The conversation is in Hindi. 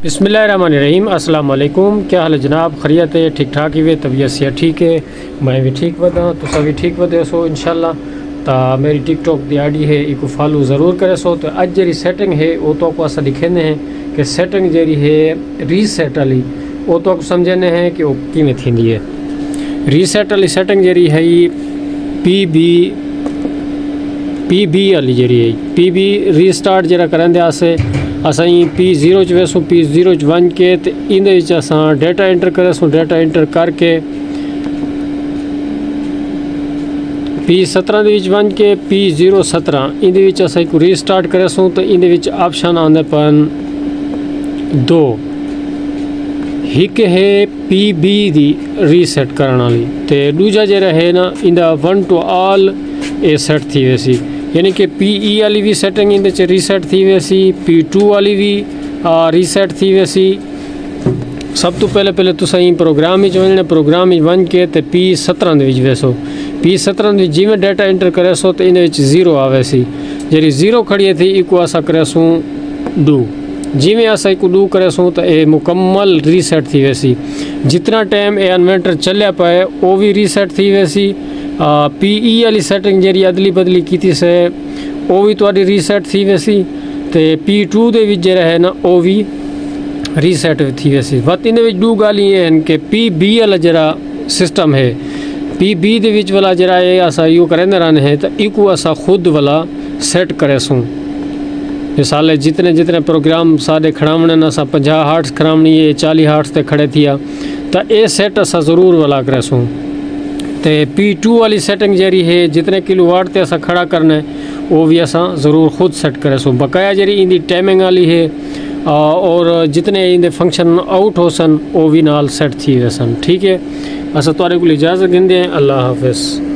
बिस्मिल्लाहिर्रहमानिर्रहीम। अस्सलाम वालेकुम। क्या हाल है जनाब? खैरियत है? ठीक ठाक ही वे? तबीयत से ठीक है? मैं भी ठीक वदा, तो सभी ठीक वदे सो इंशाल्लाह। तो मेरी टिकटॉक की आईडी है इको फॉलो ज़रूर करे सो। तो अज जी सैटिंग है वो तो को असा दिखेंदे हैं कि सैटिंग जी है रीसैट वाली वो तो समझने हैं कि वो किमें थींदी है। रीसैट वाली सैटिंग जी है पी बी वाली जी है पी रीस्टार्ट जरा करेंदे आसे असा P0 च वैसो P0 च वन के तो इंदे विच असां डेटा एंटर करेसो। डेटा एंटर करके P17 दे विच वन के P017 इंदे विच असां एक रीस्टार्ट करेसो। तो इंदे विच ऑप्शन आंदे पन दो, एक है PB दी रीसैट करने वाली तो दूजा जरा है ना इंदा 1 टू ऑल ए सेट थी वैसी, यानी कि PE वाली भी सैटिंग इन रीसैट थी वैसी, P2 वाली भी रीसैट थी वैसी। सब तो पहले तुस प्रोग्राम वजने प्रोग्राम वन के तो P17 वैसो P17 जिमें डेटा एंटर करेसो तो इन 0 आवे सी। जी 0 खड़ी थी इको असा करेसूँ डू, जिमें असा इको डू करेसूँ तो ये मुकम्मल रीसैट थी वैसी। जितना टाइम ये इन्वर्टर चलिया पाए वो भी रीसैट थी वैसी। PE वाली सैटिंग जी अदली बदली की से वो भी थोड़ी रीसैट थी वैसी। तो P2 दे विच जरा है ना वो भी रीसैट थी वैसी। बट इन दो गाली ये हैं कि PB वाला जरा सिस्टम है PB दे विच वाला जरा ये असा यो करेंदे रहने हैं तो इको असा खुद वाला सेट करेसूँ। मिसाल जितने प्रोग्राम साढ़े खड़ावने असा 50 हार्ट्स खड़ावनी है 40 हार्ट्स तक खड़े थिया तो ये सेट असा ज़रूर वाला करेसूँ। तो P2 वाली सेटिंग जरी है जितने किलोवाट ते असा खड़ा करना है वो भी असा ज़रूर खुद सेट करे सो। बकाया जरी इंदी टाइमिंग वाली है और जितने इंदे फंक्शन आउट हो सन वो भी नाल सेट थी वैसन। ठीक है, असा तुहाडे को इजाज़त गिंदे हैं। अल्लाह हाफिज़।